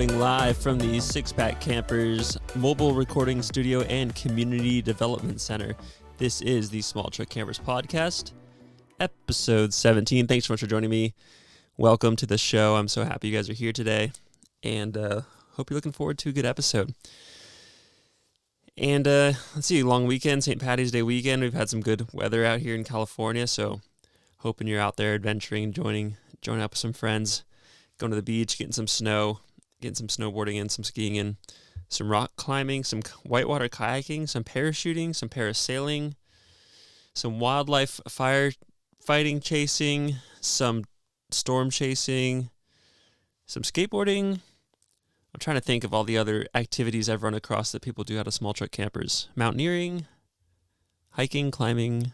recording live from the Six Pack Campers Mobile Recording Studio and Community Development Center. This is the Small Truck Campers Podcast, episode 17. Thanks so much for joining me. Welcome to the show. I'm so happy you guys are here today, and hope you're looking forward to a good episode. And let's see, long weekend, St. Patty's Day weekend. We've had some good weather out here in California, so hoping you're out there adventuring, joining up with some friends, going to the beach, getting some snow, getting some snowboarding in, some skiing in, some rock climbing, some whitewater kayaking, some parachuting, some parasailing, some wildlife firefighting, chasing, some storm chasing, some skateboarding. I'm trying to think of all the other activities I've run across that people do out of small truck campers. Mountaineering, hiking, climbing.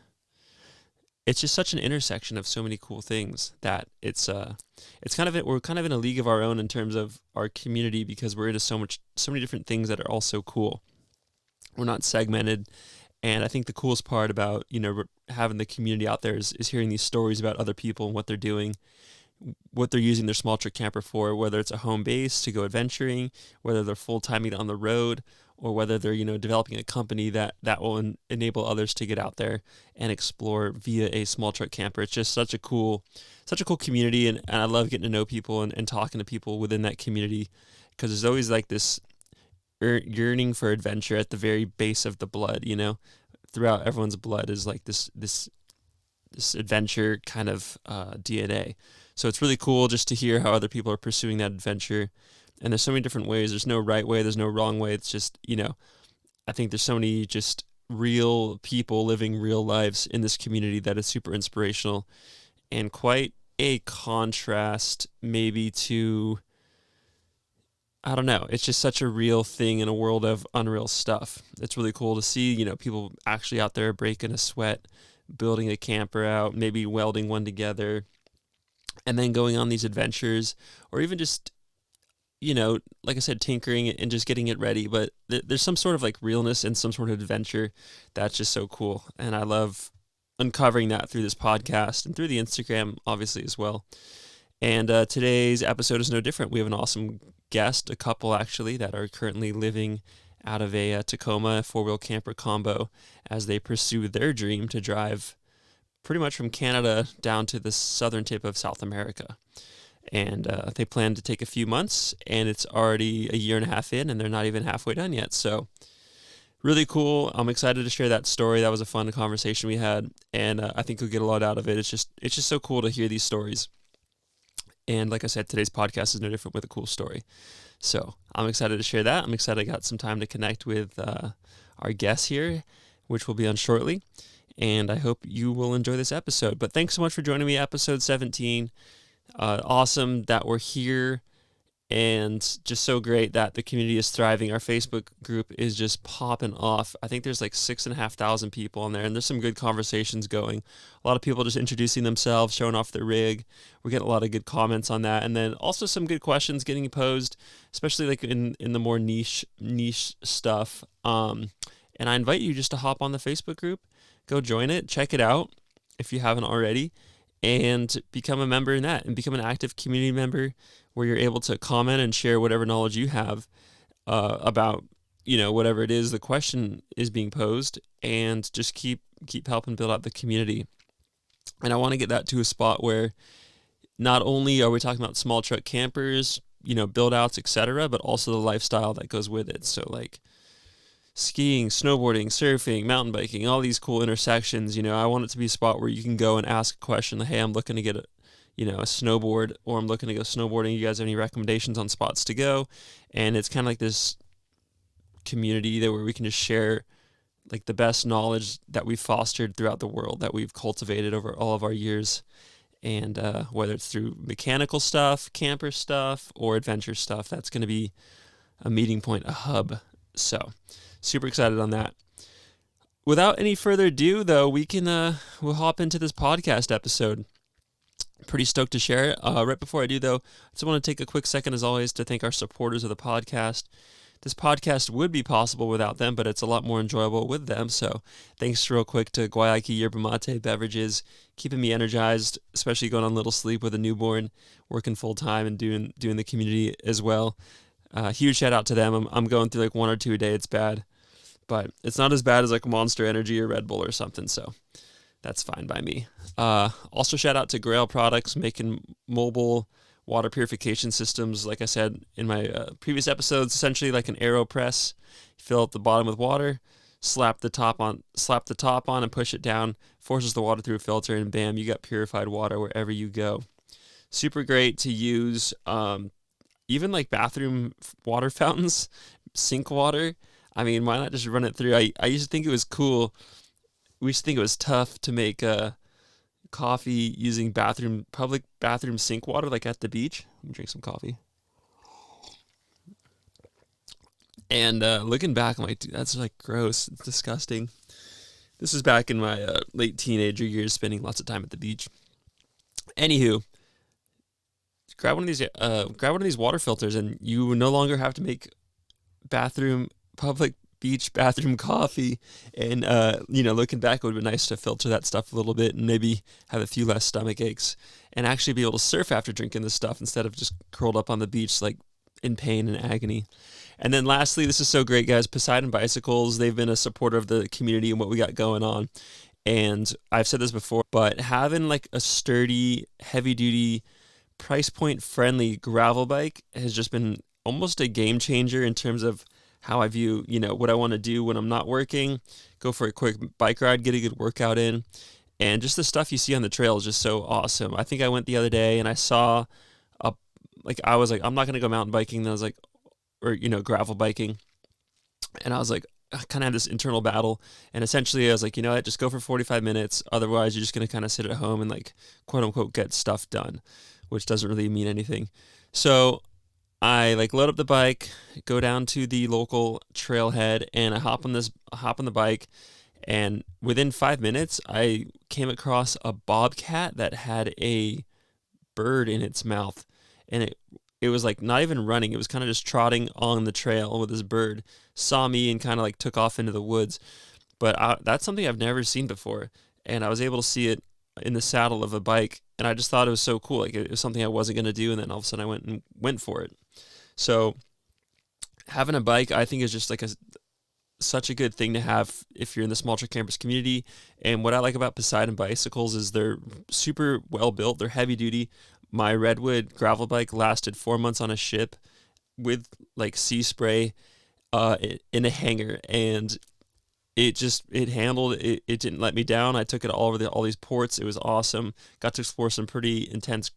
It's just such an intersection of so many cool things that we're kind of in a league of our own in terms of our community because we're into so many different things that are all so cool. We're not segmented, and I think the coolest part about having the community out there is hearing these stories about other people and what they're doing, what they're using their small truck camper for, whether it's a home base to go adventuring, whether they're full-timing on the road, or whether they're developing a company that will enable others to get out there and explore via a small truck camper. It's just such a cool community, and I love getting to know people and talking to people within that community, because there's always like this yearning for adventure at the very base of the blood. Throughout everyone's blood is like this adventure kind of DNA. So it's really cool just to hear how other people are pursuing that adventure. And there's so many different ways. There's no right way. There's no wrong way. It's just, I think there's so many just real people living real lives in this community that is super inspirational and quite a contrast maybe to, I don't know. It's just such a real thing in a world of unreal stuff. It's really cool to see, people actually out there breaking a sweat, building a camper out, maybe welding one together, and then going on these adventures, or even just like I said, tinkering and just getting it ready. But there's some sort of like realness and some sort of adventure that's just so cool. And I love uncovering that through this podcast and through the Instagram, obviously, as well. And today's episode is no different. We have an awesome guest, a couple actually, that are currently living out of a Tacoma 4-wheel camper combo as they pursue their dream to drive pretty much from Canada down to the southern tip of South America. And they plan to take a few months, and it's already a year and a half in, and they're not even halfway done yet. So really cool. I'm excited to share that story. That was a fun conversation we had, and I think you'll get a lot out of it. It's just so cool to hear these stories. And like I said, today's podcast is no different with a cool story. So I'm excited to share that. I'm excited I got some time to connect with our guests here, which will be on shortly. And I hope you will enjoy this episode. But thanks so much for joining me, episode 17. Awesome that we're here, and just so great that the community is thriving. Our Facebook group is just popping off. I think there's like 6,500 people on there, and there's some good conversations going. A lot of people just introducing themselves, showing off their rig. We're getting a lot of good comments on that, and then also some good questions getting posed, especially like in the more niche stuff. And I invite you just to hop on the Facebook group, go join it, check it out if you haven't already, and become a member in that, and become an active community member where you're able to comment and share whatever knowledge you have about, whatever it is the question is being posed, and just keep helping build out the community. And I want to get that to a spot where not only are we talking about small truck campers, build outs, etc., but also the lifestyle that goes with it. So like skiing, snowboarding, surfing, mountain biking, all these cool intersections. I want it to be a spot where you can go and ask a question like, hey, I'm looking to get a snowboard, or I'm looking to go snowboarding. You guys have any recommendations on spots to go? And it's kind of like this community where we can just share like the best knowledge that we've fostered throughout the world, that we've cultivated over all of our years. And whether it's through mechanical stuff, camper stuff, or adventure stuff, that's going to be a meeting point, a hub. So super excited on that. Without any further ado, though, we'll hop into this podcast episode. Pretty stoked to share it. Right before I do, though, I just want to take a quick second, as always, to thank our supporters of the podcast. This podcast would be possible without them, but it's a lot more enjoyable with them. So thanks real quick to Guayaki Yerba Mate Beverages, keeping me energized, especially going on little sleep with a newborn, working full time and doing the community as well. Huge shout out to them. I'm going through like 1 or 2 a day. It's bad, but it's not as bad as like Monster Energy or Red Bull or something. So that's fine by me. Also, shout out to Grail Products making mobile water purification systems. Like I said in my previous episodes, essentially like an AeroPress. You fill up the bottom with water, slap the top on, and push it down. Forces the water through a filter, and bam, you got purified water wherever you go. Super great to use. Even like bathroom water fountains, sink water. I mean, why not just run it through? I used to think it was cool. We used to think it was tough to make coffee using public bathroom sink water, like at the beach. Let me drink some coffee. And looking back, I'm like, dude, that's like gross. It's disgusting. This was back in my late teenager years, spending lots of time at the beach. Anywho, grab one of these water filters, and you no longer have to make public beach bathroom coffee. And looking back, it would be nice to filter that stuff a little bit and maybe have a few less stomach aches and actually be able to surf after drinking this stuff instead of just curled up on the beach like in pain and agony. And then lastly, this is so great, guys, Poseidon Bicycles. They've been a supporter of the community and what we got going on. And I've said this before, but having like a sturdy, heavy duty, price point friendly gravel bike has just been almost a game changer in terms of how I view, what I want to do when I'm not working. Go for a quick bike ride, get a good workout in. And just the stuff you see on the trail is just so awesome. I think I went the other day and I saw I was like, I'm not going to go mountain biking. And I was like, or, gravel biking. And I was like, I kind of had this internal battle. And essentially I was like, what, just go for 45 minutes. Otherwise you're just going to kind of sit at home and like, quote unquote, get stuff done, which doesn't really mean anything. So I like load up the bike, go down to the local trailhead, and I hop on the bike. And within 5 minutes, I came across a bobcat that had a bird in its mouth. And it was like not even running. It was kind of just trotting on the trail with this bird. Saw me and kind of like took off into the woods. But that's something I've never seen before. And I was able to see it in the saddle of a bike. And I just thought it was so cool. Like it was something I wasn't going to do. And then all of a sudden I went for it. So having a bike, I think, is just like such a good thing to have if you're in the small truck campers community. And what I like about Poseidon Bicycles is they're super well built. They're heavy duty. My Redwood gravel bike lasted 4 months on a ship with like sea spray in a hangar, and it handled it. It didn't let me down. I took it all over all these ports. It was awesome. Got to explore some pretty intense,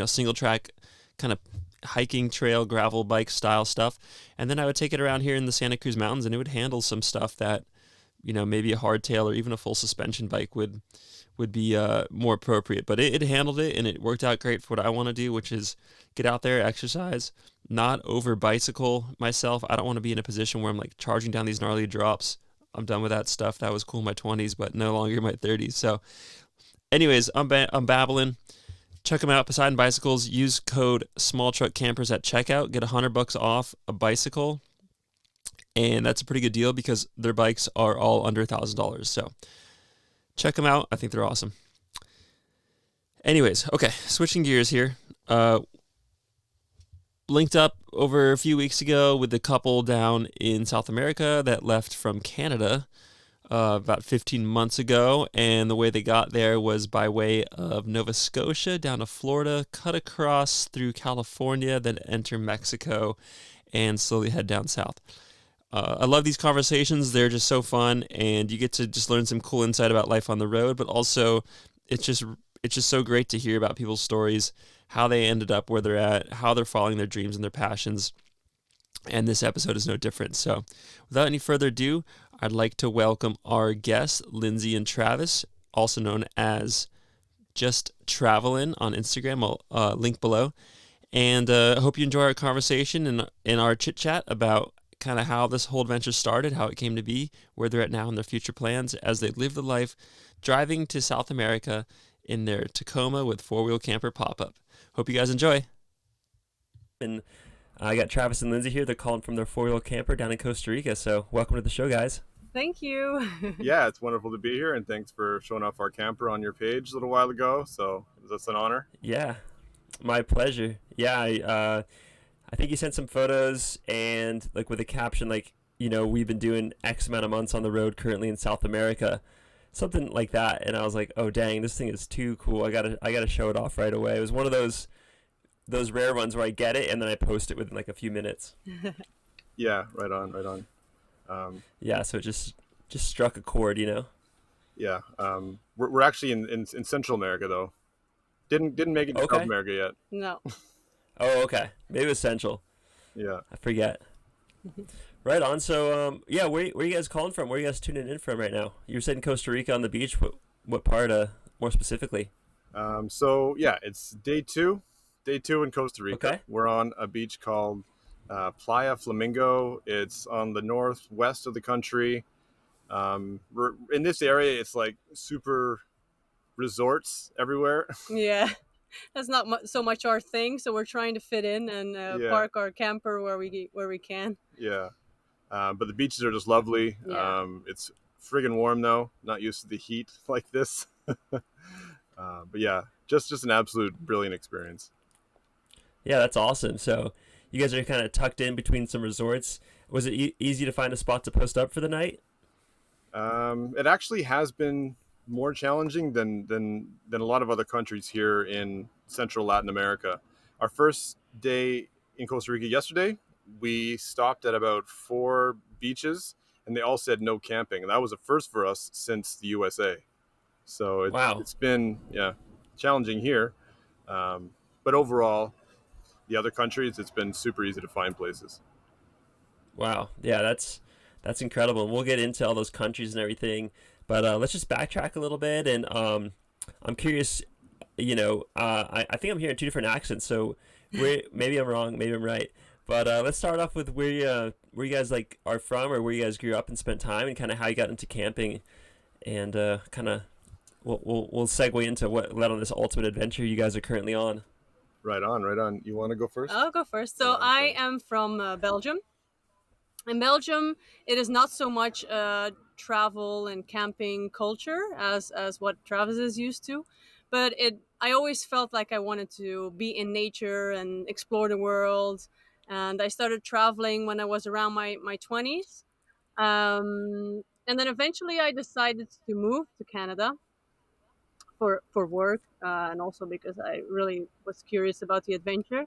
single track kind of hiking trail gravel bike style stuff. And then I would take it around here in the Santa Cruz Mountains, and it would handle some stuff that maybe a hardtail or even a full suspension bike would be more appropriate. But it handled it, and it worked out great for what I want to do, which is get out there, exercise, not over bicycle myself. I don't want to be in a position where I'm like charging down these gnarly drops. I'm done with that stuff. That was cool in my 20s, but no longer in my 30s. So anyways, I'm babbling. Check them out, Poseidon Bicycles. Use code SmallTruckCampers at checkout. Get $100 off a bicycle. And that's a pretty good deal because their bikes are all under $1,000. So check them out. I think they're awesome. Anyways, okay, switching gears here. Linked up over a few weeks ago with the couple down in South America that left from Canada about 15 months ago. And the way they got there was by way of Nova Scotia down to Florida, cut across through California, then enter Mexico, and slowly head down south. I love these conversations. They're just so fun, and you get to just learn some cool insight about life on the road, but also it's just so great to hear about people's stories, how they ended up where they're at, how they're following their dreams and their passions. And this episode is no different. So without any further ado, I'd like to welcome our guests, Linsay and Travis, also known as Just Travelin' on Instagram. I'll link below. And I hope you enjoy our conversation and our chit-chat about kind of how this whole adventure started, how it came to be, where they're at now, and their future plans as they live the life driving to South America in their Tacoma with four-wheel camper pop-up. Hope you guys enjoy. And I got Travis and Linsay here. They're calling from their four-wheel camper down in Costa Rica. So welcome to the show, guys. Thank you. Yeah, it's wonderful to be here, and thanks for showing off our camper on your page a little while ago. So it's an honor. Yeah, my pleasure. Yeah, I I think you sent some photos and like with a caption like, we've been doing X amount of months on the road currently in South America, something like that. And I was like, oh dang, this thing is too cool. I gotta show it off right away. It was one of those rare ones where I get it and then I post it within like a few minutes. Yeah, right on, right on. Yeah, so it just struck a chord. Yeah, we're actually in Central America though. Didn't make it to South Okay. America yet. No. Oh, okay. Maybe it was Central. Yeah. I forget. Right on. So, yeah, where you guys calling from? Where are you guys tuning in from right now? You were saying Costa Rica on the beach. What part? More specifically? So yeah, it's day two in Costa Rica. Okay. We're on a beach called Playa Flamingo. It's on the northwest of the country. We're in this area. It's like super resorts everywhere. Yeah. That's not so much our thing, so we're trying to fit in and Yeah. park our camper where we can. Yeah, but the beaches are just lovely. Yeah. It's friggin' warm though. Not used to the heat like this. But yeah, just an absolute brilliant experience. Yeah, that's awesome. So, you guys are kind of tucked in between some resorts. Was it easy to find a spot to post up for the night? It actually has been more challenging than a lot of other countries here in Central Latin America. Our first day in Costa Rica yesterday, we stopped at about 4 beaches, and they all said no camping, and that was a first for us since the USA. So Wow. it's been challenging here, but overall, the other countries it's been super easy to find places. Wow. Yeah, that's incredible. And we'll get into all those countries and everything. But let's just backtrack a little bit. And I'm curious, I think I'm hearing two different accents. So maybe I'm wrong, maybe I'm right. But let's start off with where you guys like are from, or where you guys grew up and spent time, and kind of how you got into camping, and kind of we'll segue into what led on this ultimate adventure you guys are currently on. Right on, right on. You want to go first? I'll go first. So Yeah, I okay. am from Belgium. In Belgium, it is not so much travel and camping culture as what Travis is used to, but I always felt like I wanted to be in nature and explore the world, and I started traveling when I was around my 20s, and then eventually I decided to move to Canada for work, and also because I really was curious about the adventure.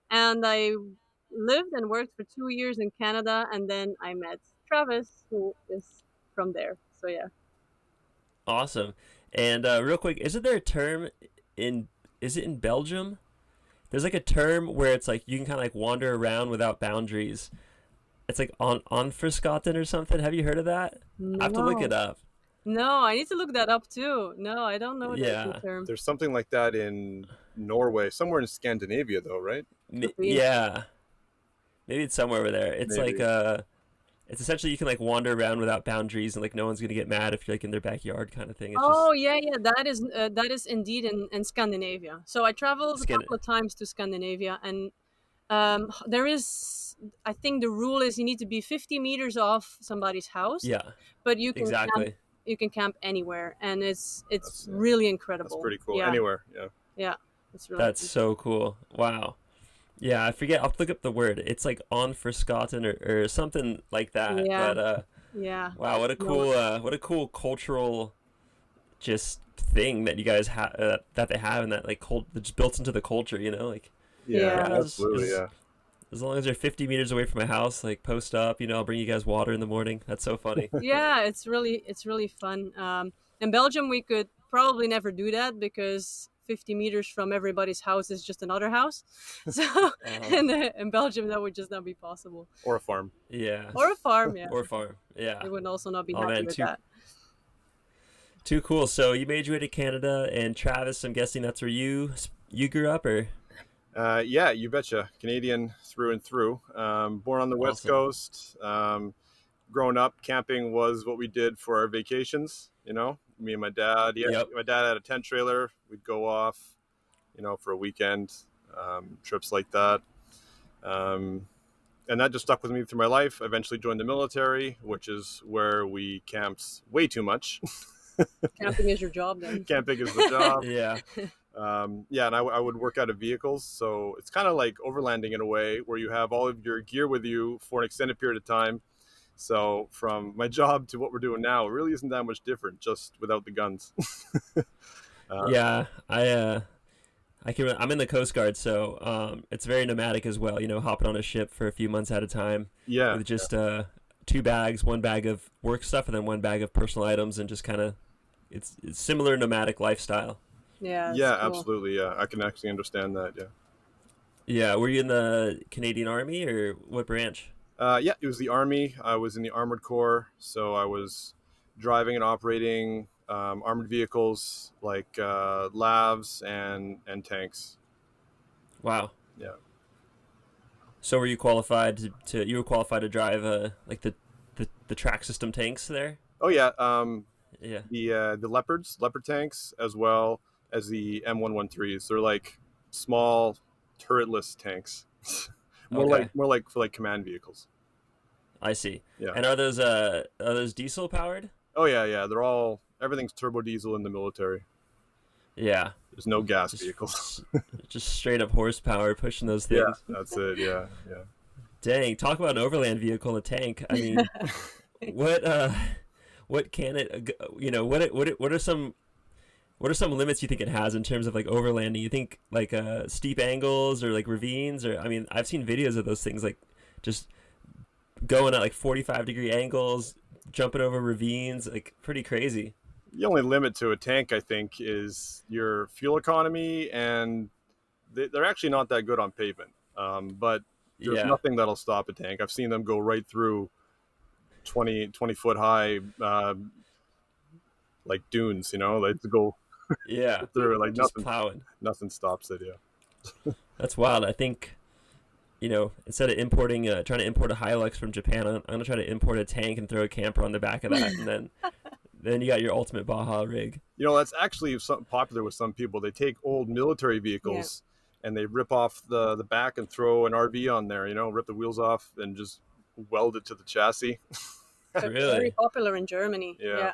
And I lived and worked for 2 years in Canada, and then I met Travis, who is from there. So yeah. Awesome. And real quick, isn't there a term in is it in Belgium? There's like a term where it's like you can kind of like wander around without boundaries. It's like on Friskaten or something. Have you heard of that? I have to look it No, up. no, I need to look that up too. No, I don't know the Yeah. term. There's something like that in Norway, somewhere in Scandinavia, though, right? Could be. Yeah. Maybe it's somewhere over there. It's like Maybe. it's essentially you can like wander around without boundaries and like no one's gonna get mad if you're like in their backyard kind of thing. It's just Oh yeah, yeah, that is indeed in Scandinavia. So I traveled a skin. couple of times to Scandinavia, and there is, I think the rule is you need to be 50 meters off somebody's house, Yeah, but exactly. you can camp anywhere, and it's That's really that's incredible. pretty cool. Yeah, Anywhere, yeah. yeah, it's really That's fun. so cool. Wow. Yeah, I forget. I'll have to look up the word. It's like on Friskaten or something like that. Yeah, But yeah. wow, No, what a cool cultural just thing that you guys have that they have and that like that's just built into the culture. Like Yeah, yeah, yeah, absolutely, yeah. as long as you're 50 meters away from my house, like post up. I'll bring you guys water in the morning. That's so funny. yeah. It's really fun. In Belgium, we could probably never do that because 50 meters from everybody's house is just another house. So Uh, in Belgium, that would just not be possible. Or a farm. yeah, Or a farm, yeah. or farm. Yeah. They would also not be Oh happy man, with too that. too cool. So you made your way to Canada, and Travis, I'm guessing that's where you grew up, or Yeah, you betcha. Canadian through and through. Born on the West awesome. Coast. Growing up, camping was what we did for our vacations. Me and my dad. Yeah, Yep. my dad had a tent trailer. We'd go off, for a weekend, trips like that. Um, and that just stuck with me through my life. I eventually joined the military, which is where we camped way too much. Camping is your job then. Camping is the job. Yeah. Yeah, and I would work out of vehicles, so it's kind of like overlanding in a way, where you have all of your gear with you for an extended period of time. So from my job to what we're doing now, it really isn't that much different, just without the guns. Yeah, I'm in the Coast Guard, so it's very nomadic as well. You know, hopping on a ship for a few months at a time Yeah, with just 2 bags, 1 bag of work stuff, and then 1 bag of personal items, and just kind of it's similar nomadic lifestyle. Yeah, yeah, it's cool. absolutely. Yeah, I can actually understand that. Yeah. Yeah, were you in the Canadian Army or what branch? Yeah, it was the Army. I was in the Armored Corps, so I was driving and operating armored vehicles like lavs and tanks. Wow. Yeah. So were you qualified you were qualified to drive like the track system tanks there? Oh yeah, Yeah. the leopard tanks, as well as the M113s. They're like small turretless tanks. Okay. More like for like command vehicles. I see. Yeah. And are those diesel powered? Oh yeah. Everything's turbo diesel in the military. Yeah. There's no gas Just vehicles. just straight up horsepower pushing those Yeah, things. that's it. Yeah. Dang, talk about an overland vehicle, a tank. I mean, what can it what are some limits you think it has in terms of like overlanding? You think like steep angles or like ravines, or I mean, I've seen videos of those things like just going at like 45-degree angles, jumping over ravines, like pretty crazy. The only limit to a tank, I think, is your fuel economy, and they're actually not that good on pavement. But there's Yeah. nothing that'll stop a tank. I've seen them go right through 20 foot high, like dunes, like to go Yeah. through it, like Just plowing. nothing stops it. Yeah. That's wild. I think, instead of trying to import a Hilux from Japan, I'm gonna try to import a tank and throw a camper on the back of that, and then you got your ultimate Baja rig. That's actually popular with some people. They take old military vehicles and they rip off the back and throw an RV on there, rip the wheels off and just weld it to the chassis. They're Really? very popular in Germany. Yeah. Yeah.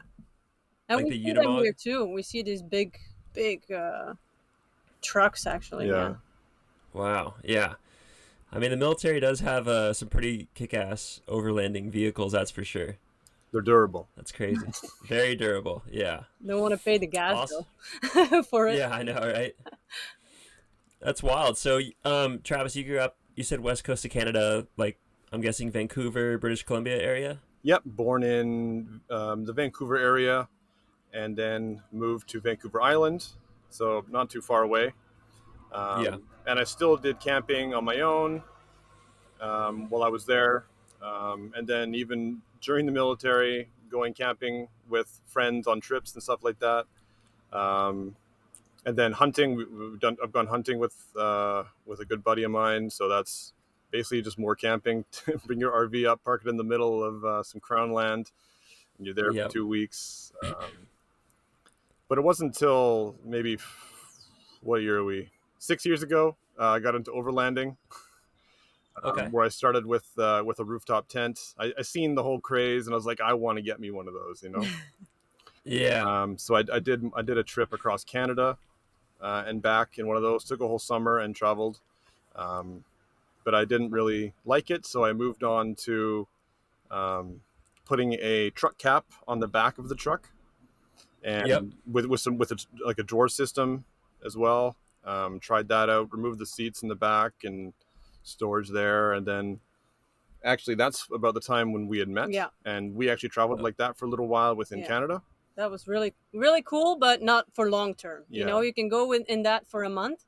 And Like we the see them Unimog? here too. We see these big trucks actually. Yeah. Wow. Yeah. I mean, the military does have some pretty kick-ass overlanding vehicles, that's for sure. They're durable. That's crazy. Very durable. Yeah. Don't want to pay the gas Awesome. bill for it. Yeah, I know, right? That's wild. So, Travis, you grew up, you said west coast of Canada, like, I'm guessing Vancouver, British Columbia area? Yep, born in the Vancouver area, and then moved to Vancouver Island, so not too far away. Yeah. And I still did camping on my own while I was there, and then even during the military, going camping with friends on trips and stuff like that. And then hunting, I've gone hunting with a good buddy of mine, so that's basically just more camping. Bring your RV up, park it in the middle of some crown land, and you're there Yep. for 2 weeks. But it wasn't until maybe, what year are we? 6 years ago, I got into overlanding. Okay. Where I started with a rooftop tent. I seen the whole craze, and I was like, I want to get me one of those, Yeah. So I did a trip across Canada and back in one of those. Took a whole summer and traveled, but I didn't really like it, so I moved on to putting a truck cap on the back of the truck, and Yep. with like a drawer system as well. Tried that out. Removed the seats in the back and storage there, and then actually that's about the time when we had met. Yeah. And we actually traveled like that for a little while within Canada. That was really, really cool, but not for long term. Yeah. You can go in that for a month,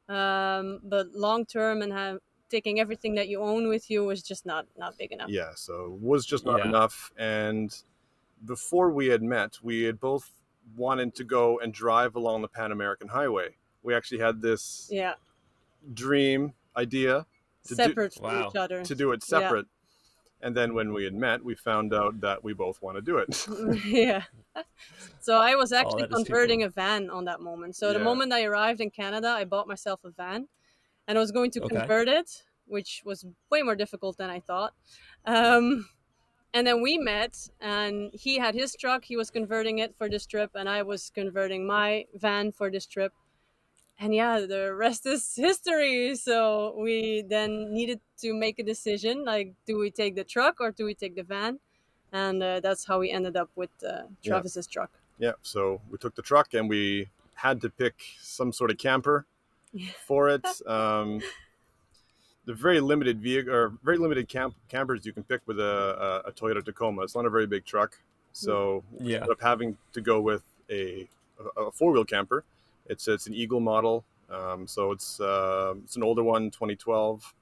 but long term and taking everything that you own with you was just not big enough. Yeah, so it was just not Yeah. enough. And before we had met, we had both wanted to go and drive along the Pan American Highway. We actually had this Yeah, dream idea separate from Wow. each other. to do it separate. And then when we had met, we found out that we both want to do it. Yeah. So I was actually that is too converting a van on that moment. So the Yeah. moment I arrived in Canada, I bought myself a van, and I was going to Okay. convert it, which was way more difficult than I thought. Um, And then we met, and he had his truck. He was converting it for this trip, and I was converting my van for this trip. And yeah, the rest is history. So we then needed to make a decision, like, do we take the truck or do we take the van? And that's how we ended up with Yeah. Travis's truck. Yeah. So we took the truck and we had to pick some sort of camper for it. The very limited vehicle or very limited campers you can pick with a Toyota Tacoma. It's not a very big truck, so we Yeah. ended up having to go with a 4-wheel camper. It's an Eagle model, so it's an older one, 2012.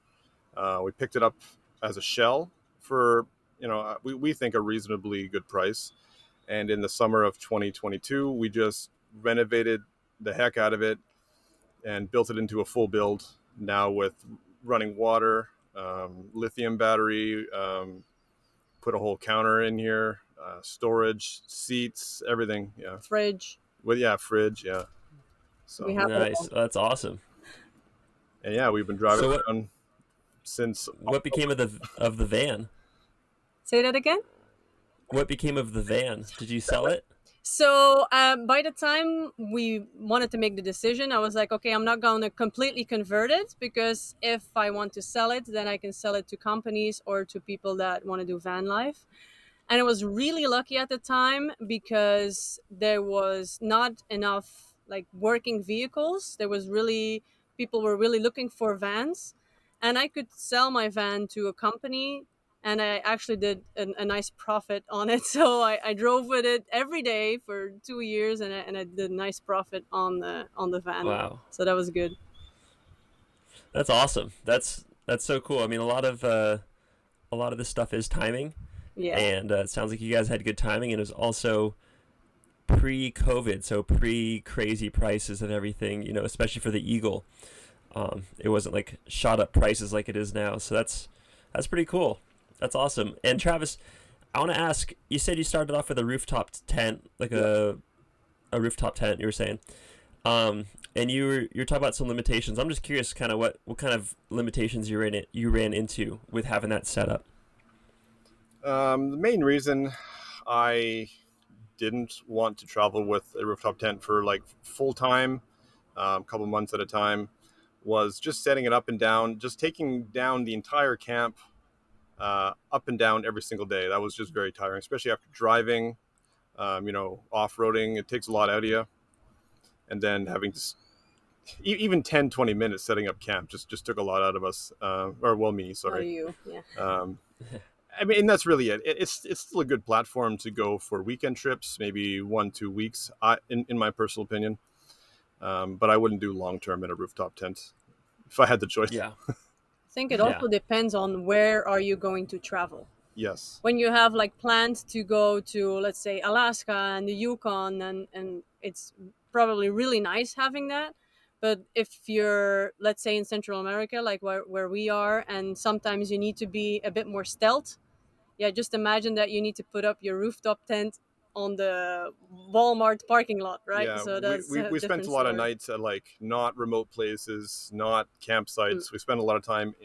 We picked it up as a shell for we think a reasonably good price, and in the summer of 2022 we just renovated the heck out of it and built it into a full build now with running water, lithium battery, put a whole counter in here, storage, seats, everything. Yeah. Fridge. Fridge. Yeah. So We have Nice. That's awesome. and yeah, we've been driving So around since. what became of the van? Say that again? What became of the van? Did you sell it? So by the time we wanted to make the decision, I was like, okay, I'm not going to completely convert it, because if I want to sell it, then I can sell it to companies or to people that want to do van life. And I was really lucky at the time because there was not enough like working vehicles. People were really looking for vans, and I could sell my van to a company, and I actually did a nice profit on it. So I drove with it every day for 2 years, and I did a nice profit on the van. Wow. So that was good. That's awesome. That's so cool. I mean, a lot of this stuff is timing, Yeah. and it sounds like you guys had good timing, and it was also pre-COVID, so pre-crazy prices and everything. Especially for the Eagle, it wasn't like shot up prices like it is now. So that's pretty cool. That's awesome. And Travis, I want to ask. You said you started off with a rooftop tent, like a rooftop tent. You were saying. And you're talking about some limitations. I'm just curious, kind of what kind of limitations you ran into with having that set up. The main reason I didn't want to travel with a rooftop tent for like full time, a couple months at a time, was just setting it up and down, just taking down the entire camp up and down every single day. That was just very tiring, especially after driving, off-roading. It takes a lot out of you. And then having to even 10, 20 minutes setting up camp just took a lot out of us. Me, sorry. You? Yeah. I mean, and that's really it. It's still a good platform to go for weekend trips, maybe 1-2 weeks, in my personal opinion. But I wouldn't do long-term in a rooftop tent if I had the choice. Yeah. I think it also depends on where are you going to travel. Yes. When you have like plans to go to, let's say, Alaska and the Yukon, and it's probably really nice having that. But if you're, let's say, in Central America, like where we are, and sometimes you need to be a bit more stealth, just imagine that you need to put up your rooftop tent on the Walmart parking lot, right? Yeah, so that's we spent a lot of story. nights at like not remote places, not campsites. We spent a lot of time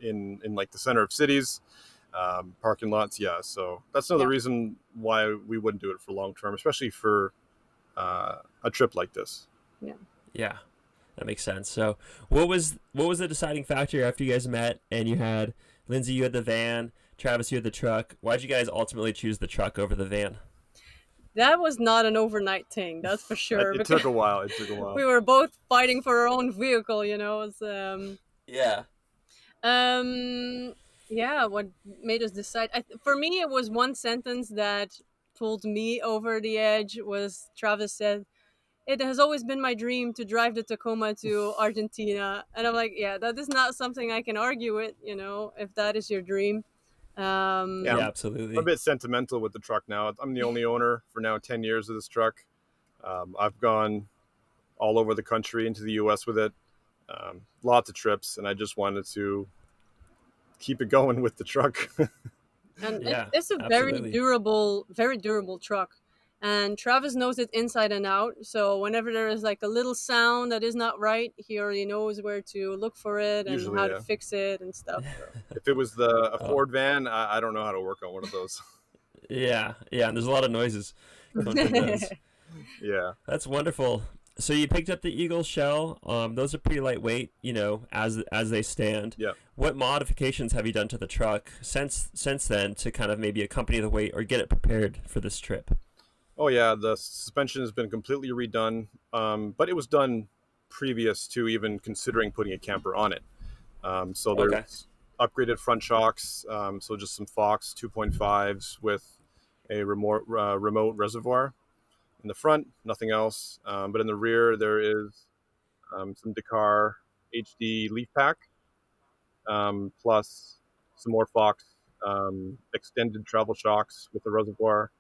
in like the center of cities, parking lots. Yeah, so that's another reason why we wouldn't do it for long term, especially for a trip like this. Yeah, that makes sense. So what was the deciding factor after you guys met and you had Linsay, you had the van, Travis, you had the truck? Why'd you guys ultimately choose the truck over the van? That was not an overnight thing, that's for sure. It took a while. We were both fighting for our own vehicle, what made us decide? For me, it was one sentence that pulled me over the edge. Was Travis said, "It has always been my dream to drive the Tacoma to Argentina," and I'm like, "Yeah, that is not something I can argue with. If that is your dream." Yeah, absolutely. I'm a bit sentimental with the truck now. I'm the only owner for now 10 years of this truck. I've gone all over the country into the U.S. with it, lots of trips, and I just wanted to keep it going with the truck. And Yeah, it's a absolutely. very durable truck. And Travis knows it inside and out. So whenever there is like a little sound that is not right, he already knows where to look for it and Usually, how to yeah. fix it and stuff. If it was a Oh, Ford van, I don't know how to work on one of those. yeah, yeah. And there's a lot of noises coming from those. Yeah. That's wonderful. So you picked up the Eagle shell. Those are pretty lightweight, as they stand. Yeah. What modifications have you done to the truck since then to kind of maybe accompany the weight or get it prepared for this trip? Oh yeah, the suspension has been completely redone, but it was done previous to even considering putting a camper on it. So Okay. there's upgraded front shocks, so just some Fox 2.5s with a remote reservoir. In the front, nothing else, but in the rear there is some Dakar HD leaf pack, plus some more Fox extended travel shocks with the reservoir.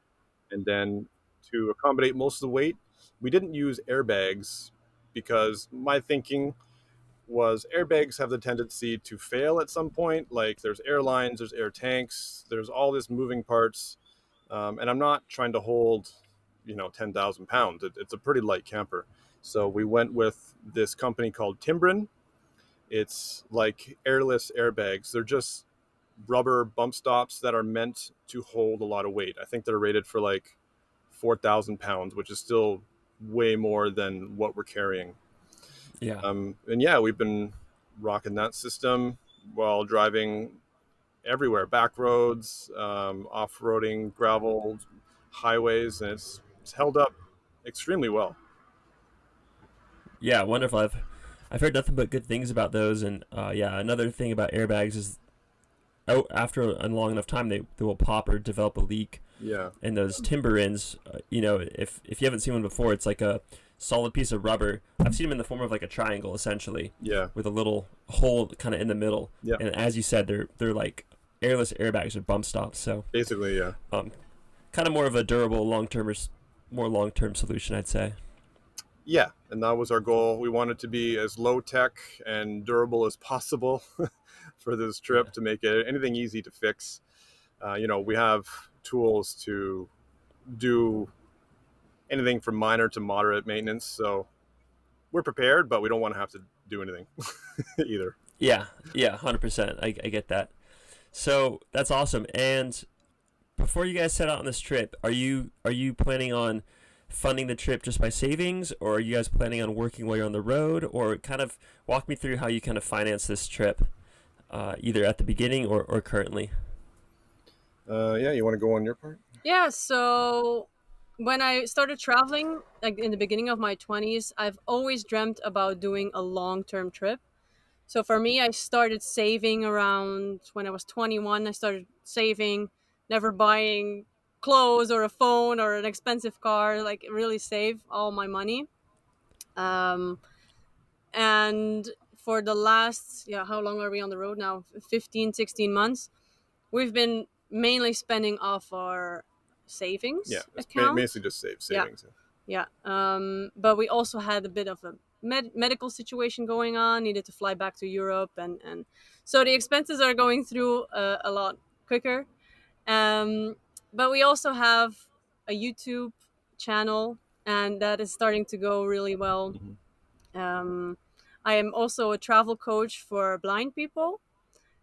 And then to accommodate most of the weight, we didn't use airbags because my thinking was airbags have the tendency to fail at some point. Like there's airlines, there's air tanks, there's all this moving parts, and I'm not trying to hold, 10,000 pounds. It's a pretty light camper. So we went with this company called Timbren. It's like airless airbags. They're just rubber bump stops that are meant to hold a lot of weight. I think they're rated for like 4,000 pounds, which is still way more than what we're carrying. Yeah. And yeah, we've been rocking that system while driving everywhere, back roads, off-roading, gravel, highways, and it's held up extremely well. Yeah, wonderful. I've heard nothing but good things about those, and yeah, another thing about airbags is, oh, after a long enough time, they will pop or develop a leak. Yeah. And those timber ends, if you haven't seen one before, it's like a solid piece of rubber. I've seen them in the form of like a triangle, essentially, Yeah. with a little hole kind of in the middle. Yeah. And as you said, they're like airless airbags or bump stops. So Basically, yeah. kind of more of a durable, more long-term solution, I'd say. Yeah, and that was our goal. We wanted to be as low tech and durable as possible for this trip to make it anything easy to fix. We have tools to do anything from minor to moderate maintenance, so we're prepared, but we don't want to have to do anything either. Yeah, 100%. I get that. So that's awesome. And before you guys set out on this trip, are you planning on funding the trip just by savings, or are you guys planning on working while you're on the road, or kind of walk me through how you kind of finance this trip, either at the beginning or currently? Yeah, you want to go on your part? Yeah, so when I started traveling, like in the beginning of my 20s, I've always dreamt about doing a long-term trip. So for me, I started saving around when I was 21. I started saving, never buying clothes or a phone or an expensive car, like really save all my money. Um, and for the last, yeah, how long are we on the road now? 15, 16 months. We've been mainly spending off our Yeah, savings it's account. basically just savings. Yeah. But we also had a bit of a medical situation going on, needed to fly back to Europe. And so the expenses are going through a lot quicker. But we also have a YouTube channel, and that is starting to go really well. Mhm. Um, I am also a travel coach for blind people.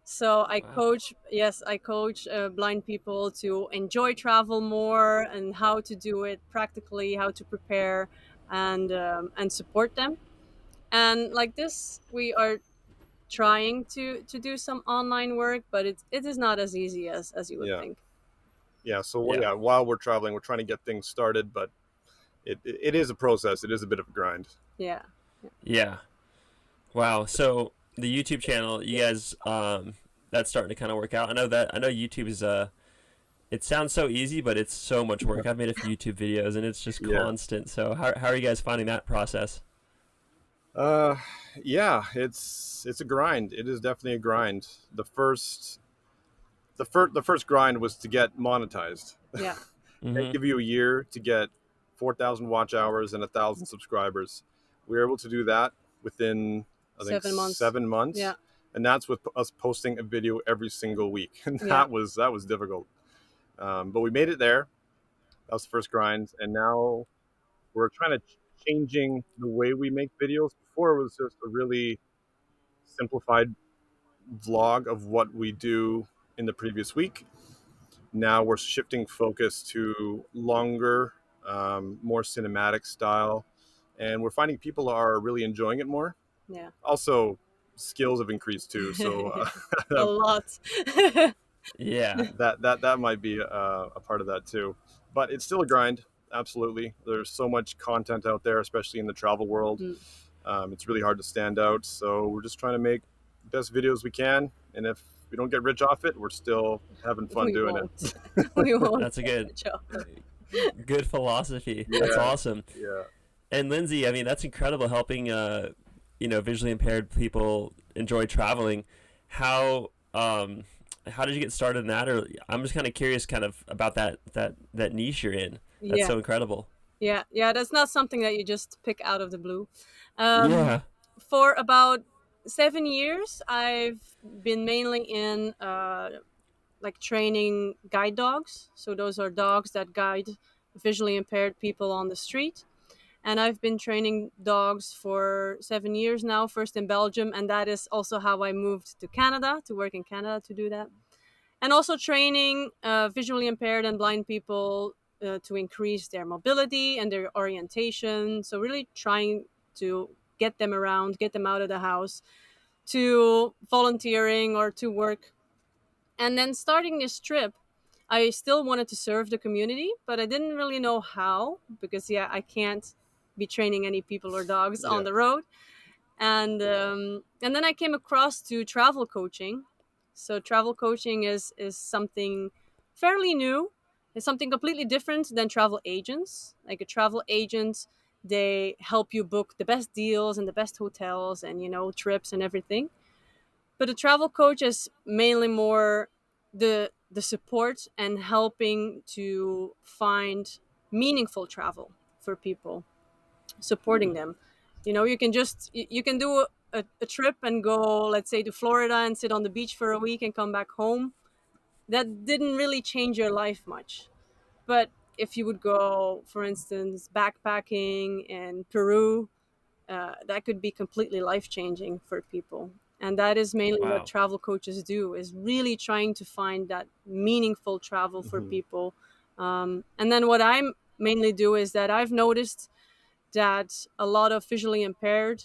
So Wow. I coach blind people to enjoy travel more and how to do it practically, how to prepare and support them. And like this, we are trying to do some online work, but it is not as easy as you would Yeah, think. yeah. So Yeah. yeah, while we're traveling, we're trying to get things started, but it is a process. It is a bit of a grind. Yeah. Yeah. Wow. So the YouTube channel, you guys, that's starting to kind of work out. I know YouTube is it sounds so easy, but it's so much work. I've made a few YouTube videos and it's just Yeah. constant. So how are you guys finding that process? Uh, yeah, it's a grind. It is definitely a grind. The first grind was to get monetized. Yeah. They Mm-hmm. give you a year to get 4,000 watch hours and 1,000 subscribers. We were able to do that within, I think, 7 months. 7 months. Yeah. And that's with us posting a video every single week, and Yeah. that was difficult. But we made it there. That was the first grind, and now we're trying to changing the way we make videos. Before it was just a really simplified vlog of what we do in the previous week. Now we're shifting focus to longer, more cinematic style, and we're finding people are really enjoying it more. Yeah. Also, skills have increased too, so A lot. Yeah. that might be a part of that too. But it's still a grind. Absolutely, there's so much content out there, especially in the travel world. Mm. It's really hard to stand out. So we're just trying to make the best videos we can, and if we don't get rich off it, we're still having fun We doing won't. it. We won't. That's a good Joe. good philosophy. Yeah. That's awesome. Yeah. And Linsay, I mean, that's incredible helping visually impaired people enjoy traveling. How how did you get started in that? Or I'm just kind of curious kind of about that niche you're in. That's Yeah. so incredible. Yeah. That's not something that you just pick out of the blue. Um, Yeah. For about 7 years, I've been mainly in like training guide dogs. So those are dogs that guide visually impaired people on the street. And I've been training dogs for 7 years now, first in Belgium, and that is also how I moved to Canada, to work in Canada to do that. And also training visually impaired and blind people to increase their mobility and their orientation. So really trying to get them around, get them out of the house, to volunteering or to work. And then starting this trip, I still wanted to serve the community, but I didn't really know how because, I can't be training any people or dogs Yeah. on the road. And then I came across to travel coaching. So travel coaching is something fairly new. It's something completely different than travel agents. Like a travel agent, they help you book the best deals and the best hotels and trips and everything. But a travel coach is mainly more the support and helping to find meaningful travel for people, supporting them. You can do a trip and go, let's say, to Florida and sit on the beach for a week and come back home. That didn't really change your life much. But if you would go, for instance, backpacking in Peru, that could be completely life changing for people. And that is mainly what Wow. travel coaches do, is really trying to find that meaningful travel for Mhm. people. And then what I mainly do is that I've noticed that a lot of visually impaired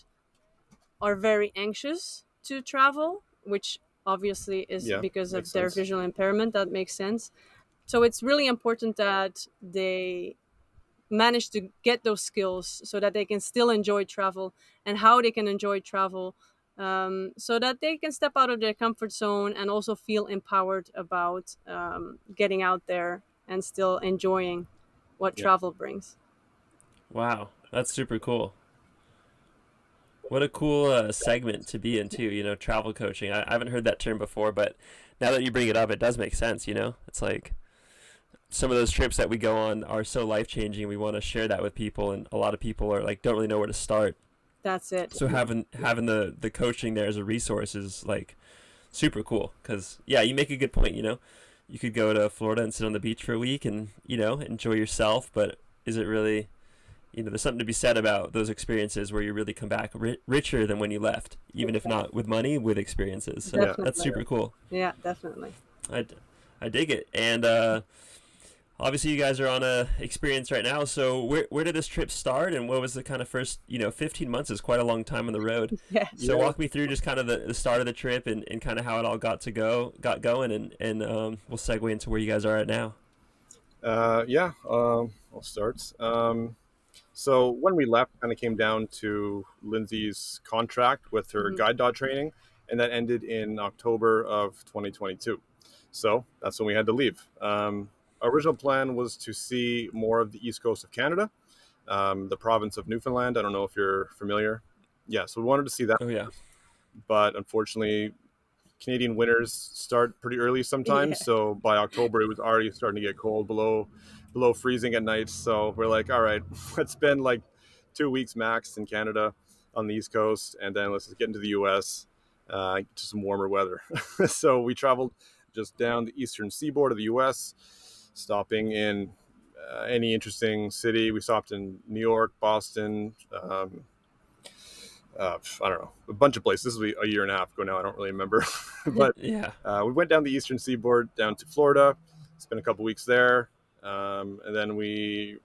are very anxious to travel, which obviously is Yeah, because makes of their sense. visual impairment. That makes sense. So it's really important that they manage to get those skills so that they can still enjoy travel, and how they can enjoy travel, so that they can step out of their comfort zone and also feel empowered about getting out there and still enjoying what Yeah. travel brings. Wow. That's super cool. What a cool segment to be in too, travel coaching. I haven't heard that term before, but now that you bring it up, it does make sense, It's like some of those trips that we go on are so life-changing. We want to share that with people, and a lot of people are like don't really know where to start. That's it. So having the coaching there as a resource is like super cool cuz you make a good point, You could go to Florida and sit on the beach for a week and, enjoy yourself, but is it really there's something to be said about those experiences where you really come back richer than when you left, even if not with money, with experiences. So Yeah. that's super cool. Yeah, definitely. I dig it. And obviously you guys are on a experience right now. So where did this trip start, and what was the kind of first 15 months is quite a long time on the road. Yeah. So Yeah. walk me through just kind of the start of the trip and kind of how it all got going, and we'll segue into where you guys are at now. I'll start. So when we left, kind of came down to Lindsay's contract with her Mhm. guide dog training, and that ended in October of 2022. So that's when we had to leave. Our original plan was to see more of the east coast of Canada, the province of Newfoundland. I don't know if you're familiar. Yeah, so we wanted to see that, Oh yeah. but unfortunately, Canadian winters start pretty early Yeah. sometimes. So by October, it was already starting to get cold, below freezing at night. So we're like, all right, let's spend like 2 weeks max in Canada on the East Coast, and then let's just get into the U.S. To some warmer weather. So we traveled just down the eastern seaboard of the U.S., stopping in any interesting city. We stopped in New York, Boston. I don't know, a bunch of places. This was a year and a half ago now. I don't really remember, but Yeah. we went down the eastern seaboard down to Florida, spent a couple weeks there, and then we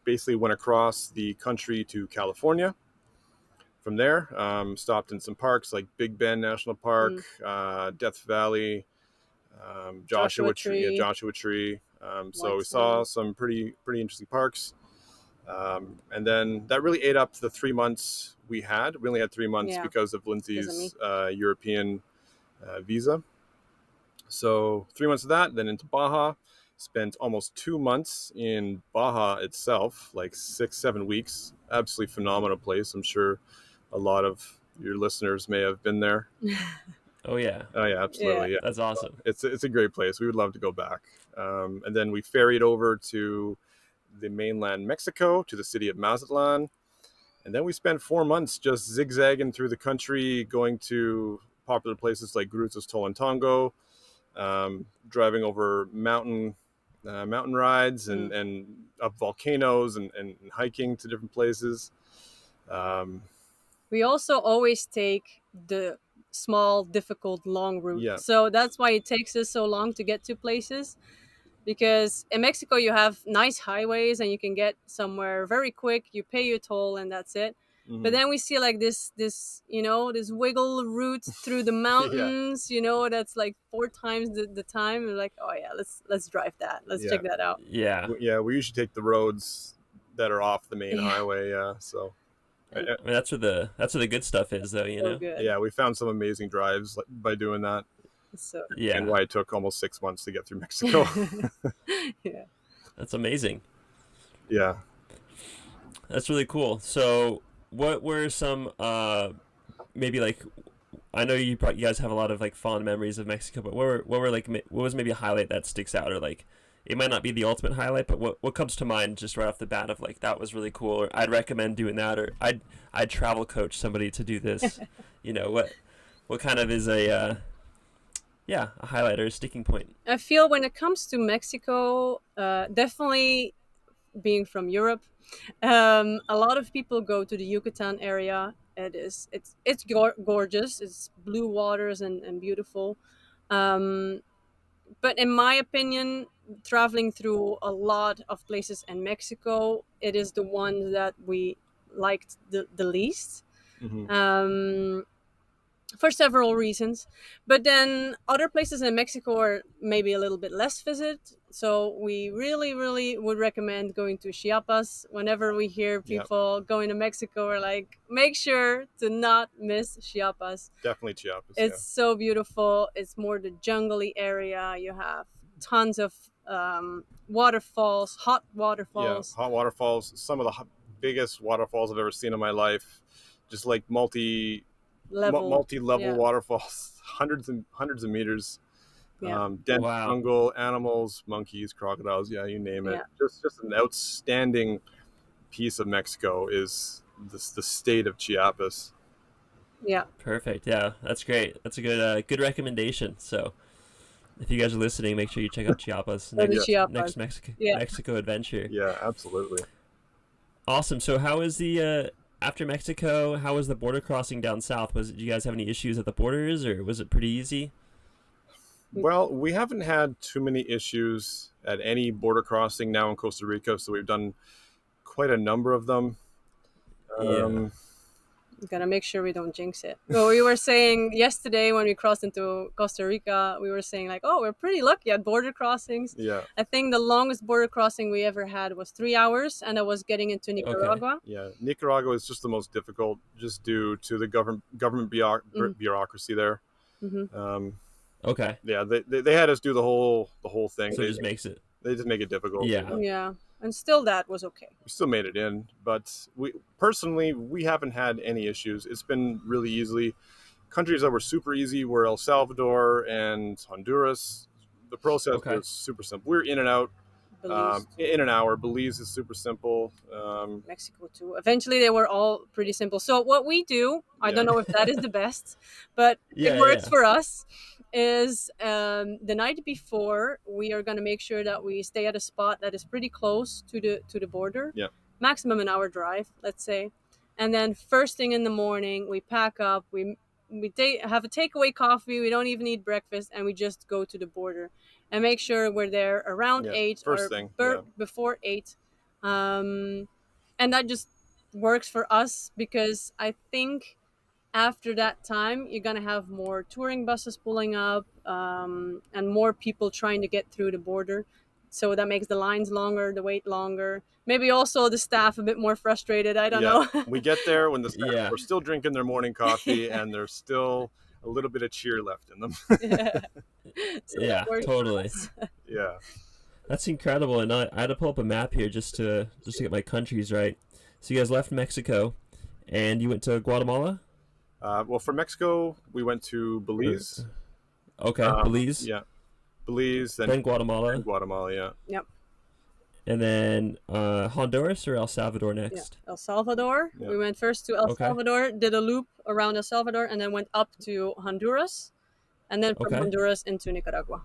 basically went across the country to California. From there, stopped in some parks like Big Bend National Park, Death Valley, Joshua Tree. Joshua Tree. So we White saw Sands. some pretty interesting parks. And then that really ate up the 3 months we had. We only had 3 months Yeah. because of Because of Lindsay's European visa. So 3 months of that, then into Baja. Spent almost 2 months in Baja itself, like 6-7 weeks. Absolutely phenomenal place. I'm sure a lot of your listeners may have been there. Oh yeah. Oh yeah, absolutely. Yeah. That's awesome. It's a great place. We would love to go back. And then we ferried over to the mainland Mexico, to the city of Mazatlan. And then we spent 4 months just zigzagging through the country, going to popular places like Grutas Tolantongo, driving over mountain rides and up volcanoes and hiking to different places. We also always take the small, difficult, long route. Yeah. So that's why it takes us so long to get to places. Because in Mexico, you have nice highways and you can get somewhere very quick. You pay your toll and that's it. Mhm. But then we see like this this wiggle route through the mountains, that's like 4 times the time. We're like, oh yeah, let's drive that. Let's check that out. Yeah. Yeah, we usually take the roads that are off the main Yeah. highway. Yeah, so I mean, that's where the good stuff is, though. You So know. good. yeah, we found some amazing drives by doing that, So Yeah. and why it took almost 6 months to get through Mexico. yeah. That's amazing. Yeah. That's really cool. So, what were some maybe like? I know you guys have a lot of like fond memories of Mexico, but what was maybe a highlight that sticks out, or like it might not be the ultimate highlight, but what comes to mind just right off the bat of like that was really cool, or I'd recommend doing that, or I'd travel coach somebody to do this. What kind of is a highlight or a sticking point? I feel when it comes to Mexico, definitely being from Europe, a lot of people go to the Yucatan area. It's gorgeous. It's blue waters and beautiful. But in my opinion, traveling through a lot of places in Mexico, it is the one that we liked the least. Mhm. For several reasons. But then other places in Mexico are maybe a little bit less visit. So we really, really would recommend going to Chiapas. Whenever we hear people going to Mexico, we're like, make sure to not miss Chiapas. Definitely Chiapas. It's so beautiful. It's more the jungly area. You have tons of waterfalls, hot waterfalls. Yeah, hot waterfalls. Some of the biggest waterfalls I've ever seen in my life. Just like multi-level waterfalls, hundreds of meters. Yeah. Dense Wow. jungle, animals, monkeys, crocodiles, yeah, you name it. Yeah. Just an outstanding piece of Mexico is the state of Chiapas. Yeah. Perfect. Yeah, that's great. That's a good recommendation. So, if you guys are listening, make sure you check out Chiapas next Mexico adventure. Yeah, absolutely. Awesome. So, how is the after Mexico? How was the border crossing down south? Did you guys have any issues at the borders, or was it pretty easy? Well, we haven't had too many issues at any border crossing now in Costa Rica, so we've done quite a number of them. Gotta make sure we don't jinx it. So we were saying yesterday when we crossed into Costa Rica, we were saying like, oh, we're pretty lucky at border crossings. Yeah. I think the longest border crossing we ever had was 3 hours, and it was getting into Nicaragua. Yeah, Nicaragua is just the most difficult, just due to the government bureaucracy there. Mm-hmm. Okay. Yeah, they had us do the whole thing. So it just makes it. They just make it difficult. Yeah. Yeah. And still that was okay. We still made it in, but we haven't had any issues. It's been really easy. Countries that were super easy were El Salvador and Honduras. The process was super simple. We were in and out in an hour. Belize is super simple. Mexico too. Eventually they were all pretty simple. So what we do, I don't know if that is the best, but it works for us. is the night before we are going to make sure that we stay at a spot that is pretty close to the border. Yeah. Maximum an hour drive, let's say. And then first thing in the morning, we pack up, have a takeaway coffee, we don't even eat breakfast, and we just go to the border and make sure we're there around 8 first or thing, before 8. And that just works for us because I think after that time you're going to have more touring buses pulling up, and more people trying to get through the border, so that makes the lines longer, the wait longer, maybe also the staff a bit more frustrated. I don't know. We get there when the staff Yeah. are still drinking their morning coffee and there's still a little bit of cheer left in them. Yeah. So Yeah, that works for totally. us. Yeah. That's incredible. And I had to pull up a map here just to get my countries right. So you guys left Mexico, and you went to Guatemala. Well, for Mexico, we went to Belize. Okay, Belize. Yeah. Belize, Then Guatemala. and Guatemala, yeah. Yep. And then Honduras or El Salvador next? El Salvador. Yeah. We went first to El Okay. Salvador, did a loop around El Salvador, and then went up to Honduras, and then from Okay. Honduras into Nicaragua.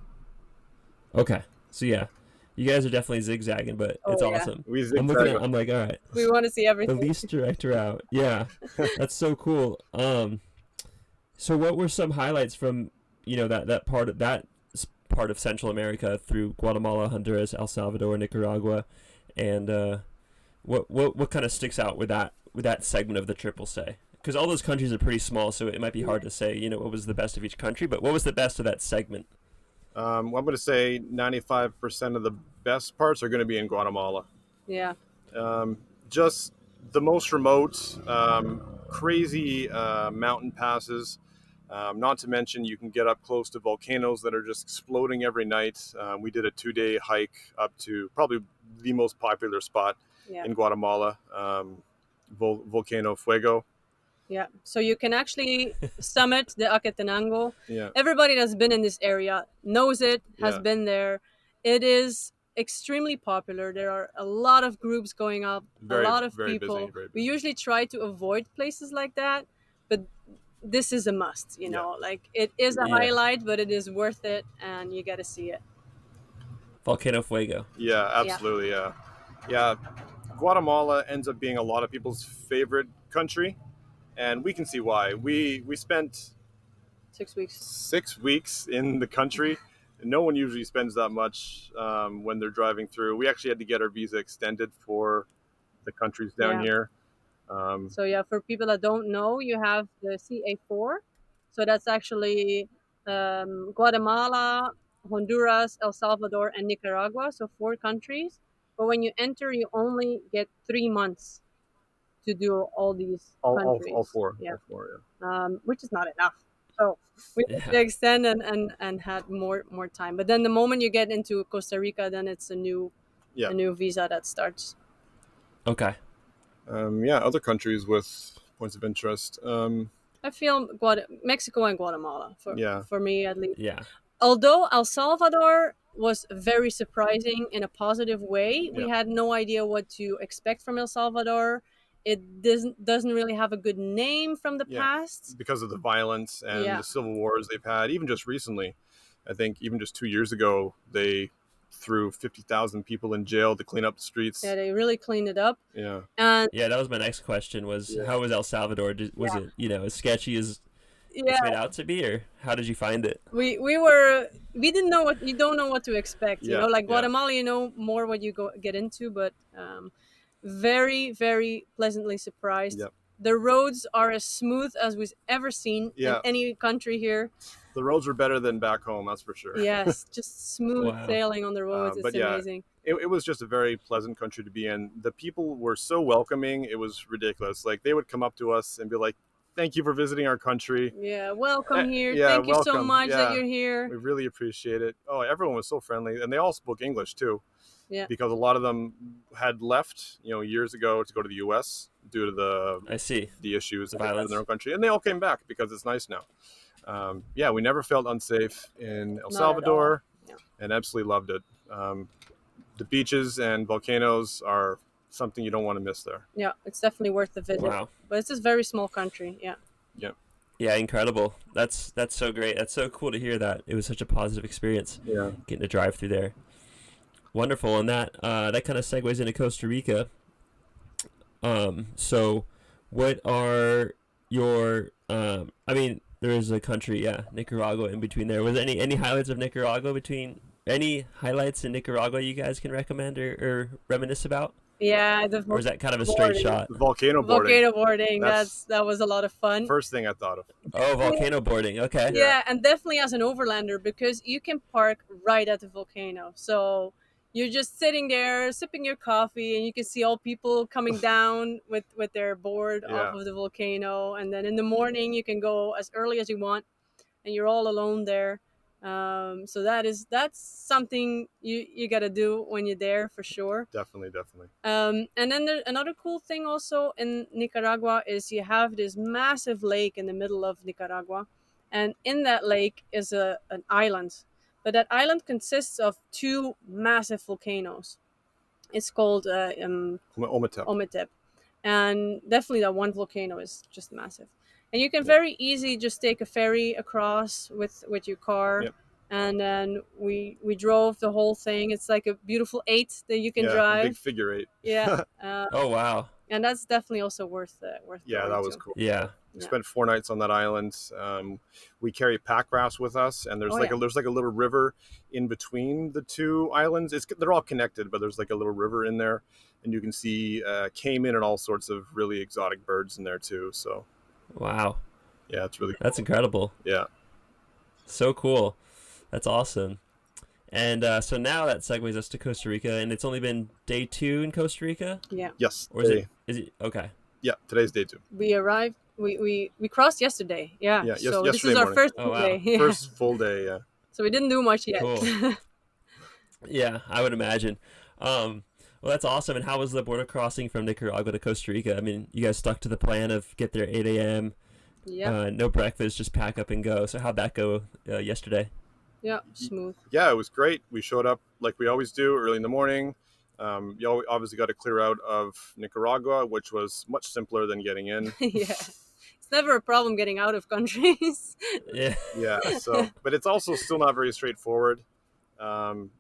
Okay. So yeah, you guys are definitely zigzagging, but it's yeah. awesome. We I'm looking at. I'm like, all right, We want to see the everything. least direct route. Yeah, that's so cool. So what were some highlights from that part of Central America through Guatemala, Honduras, El Salvador, Nicaragua, and what kind of sticks out with that segment of the trip? We'll say, because all those countries are pretty small, so it might be hard to say what was the best of each country, but what was the best of that segment? Well, I'm going to say 95% of the best parts are going to be in Guatemala. Yeah. Just the most remote, crazy mountain passes. Not to mention, you can get up close to volcanoes that are just exploding every night. We did a 2-day hike up to probably the most popular spot in Guatemala, Volcano Fuego. Yeah. So you can actually summit the Acatenango. Yeah. Everybody that's been in this area knows it, has Yeah. been there. It is extremely popular. There are a lot of groups going up, a lot of very people. busy, very We busy. usually try to avoid places like that, but this is a must, like it is a Yeah. highlight, but it is worth it, and you got to see it. Volcano Fuego. Yeah, absolutely. Yeah. Guatemala ends up being a lot of people's favorite country, and we can see why. We spent 6 weeks. 6 weeks in the country. No one usually spends that much when they're driving through. We actually had to get our visa extended for the countries down here. So yeah, for people that don't know, you have the CA4. So that's actually Guatemala, Honduras, El Salvador, and Nicaragua. So 4 countries. But when you enter, you only get 3 months to do all these countries. All four. Yeah. All four, yeah. Which is not enough. So we had to extend and had more time. But then the moment you get into Costa Rica, then it's a new visa that starts. Okay. Other countries with points of interest. I feel Mexico and Guatemala for me at least. Yeah. Although El Salvador was very surprising in a positive way. We had no idea what to expect from El Salvador. It doesn't really have a good name from the past. Because of the violence and the civil wars they've had. Even just recently, I think even just 2 years ago, they threw 50,000 people in jail to clean up the streets. Yeah, they really cleaned it up. Yeah. And that was my next question was how was El Salvador? Was it, as sketchy as it's made out to be, or how did you find it? We didn't know you don't know what to expect. Like Guatemala, more what you get into, but very, very pleasantly surprised. Yep. The roads are as smooth as we've ever seen in any country here. The roads are better than back home, that's for sure. Yes, just smooth sailing on the roads. It's amazing. It was just a very pleasant country to be in. The people were so welcoming. It was ridiculous. Like, they would come up to us and be like, "Thank you for visiting our country." Yeah, welcome here. Thank you so much that you're here. We really appreciate it. Oh, everyone was so friendly. And they all spoke English, too. Yeah. Because a lot of them had left, years ago to go to the U.S. due to the issues that they had in their own country. And they all came back because it's nice now. We never felt unsafe in El Salvador and absolutely loved it. The beaches and volcanoes are something you don't want to miss there. Yeah, it's definitely worth the visit. Wow. But it's a very small country. Yeah. Yeah. Yeah, incredible. That's so great. That's so cool to hear that. It was such a positive experience Yeah. getting to drive through there. Wonderful. And that kind of segues into Costa Rica. So what are your I mean, there is a country, yeah, Nicaragua in between there. Was there any highlights of Nicaragua between any highlights in Nicaragua you guys can recommend or reminisce about? Yeah, Or is that kind of a straight boarding. shot? The volcano boarding. Volcano boarding. That was a lot of fun. First thing I thought of. Oh, volcano boarding. Okay. Yeah, and definitely as an overlander because you can park right at the volcano. So you're just sitting there sipping your coffee and you can see all people coming down with their board Yeah. off of the volcano, and then in the morning you can go as early as you want and you're all alone there. So that's something you got to do when you're there for sure. Definitely. And then another cool thing also in Nicaragua is you have this massive lake in the middle of Nicaragua, and in that lake is an island, but that island consists of two massive volcanoes. It's called Ometep. Ometep, and definitely that one volcano is just massive. And you can very easy just take a ferry across with your car. Yep. And then we drove the whole thing. It's like a beautiful 8 that you can A drive. big figure 8. Yeah. Oh, wow. And that's definitely also worth Yeah, going that was to. cool. Yeah. We spent 4 nights on that island. We carry pack rafts with us, and there's there's like a little river in between the two islands. They're all connected, but there's like a little river in there, and you can see caiman and all sorts of really exotic birds in there too. So, wow. Yeah, it's really cool. That's incredible. Yeah. So cool. That's awesome. And so now that segues us to Costa Rica, and it's only been day 2 in Costa Rica? Yeah. Yes. Or is it okay? Yeah, today's day 2. We arrived. We crossed yesterday. Yeah. Yeah. So this is yesterday our morning. first Oh, wow. day. Yeah. First full day. Yeah. So we didn't do much yet. Cool. Yeah, I would imagine. Well, that's awesome. And how was the border crossing from Nicaragua to Costa Rica? I mean, you guys stuck to the plan of get there 8 a.m. Yeah. No breakfast, just pack up and go. So how'd that go yesterday? Yeah. Smooth. Yeah, it was great. We showed up like we always do early in the morning. You obviously got to clear out of Nicaragua, which was much simpler than getting in. Yeah. It's never a problem getting out of countries. Yeah. Yeah. So, but it's also still not very straightforward.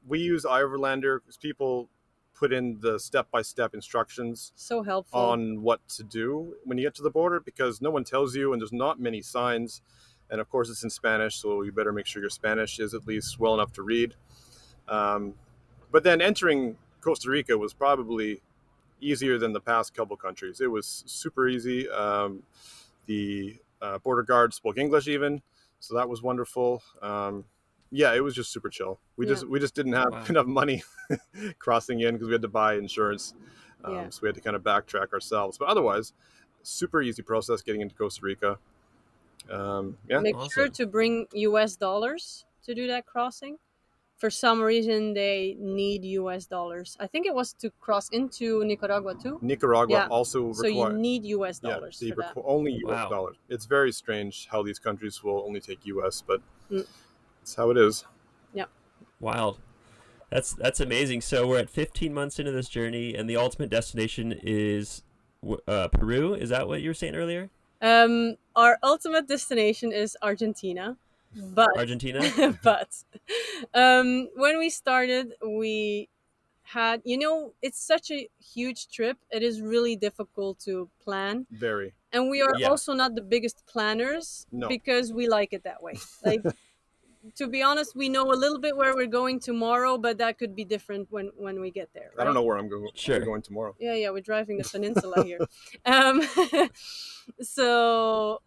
We use iOverlander because people put in the step-by-step instructions So helpful. on what to do when you get to the border, because no one tells you and there's not many signs. And of course it's in Spanish, so you better make sure your Spanish is at least well enough to read. But then entering Costa Rica was probably easier than the past couple countries. It was super easy. The border guard spoke English even, so that was wonderful. Yeah, it was just super chill. We just didn't have enough money crossing in because we had to buy insurance. So we had to kind of backtrack ourselves. But otherwise, super easy process getting into Costa Rica. Make sure to bring US dollars to do that crossing. For some reason, they need US dollars. I think it was to cross into Nicaragua too. Nicaragua also So you need US dollars for that. only US dollars. It's very strange how these countries will only take US, but it's how it is. Yeah. Wild. That's amazing. So we're at 15 months into this journey, and the ultimate destination is Peru. Is that what you were saying earlier? Our ultimate destination is Argentina. But when we started, we had, it's such a huge trip. It is really difficult to plan. Very. And we are also not the biggest planners because we like it that way. Like, to be honest, we know a little bit where we're going tomorrow, but that could be different when we get there. Right? I don't know where I'm going. Sure. I'm going tomorrow. Yeah, we're driving the peninsula here. So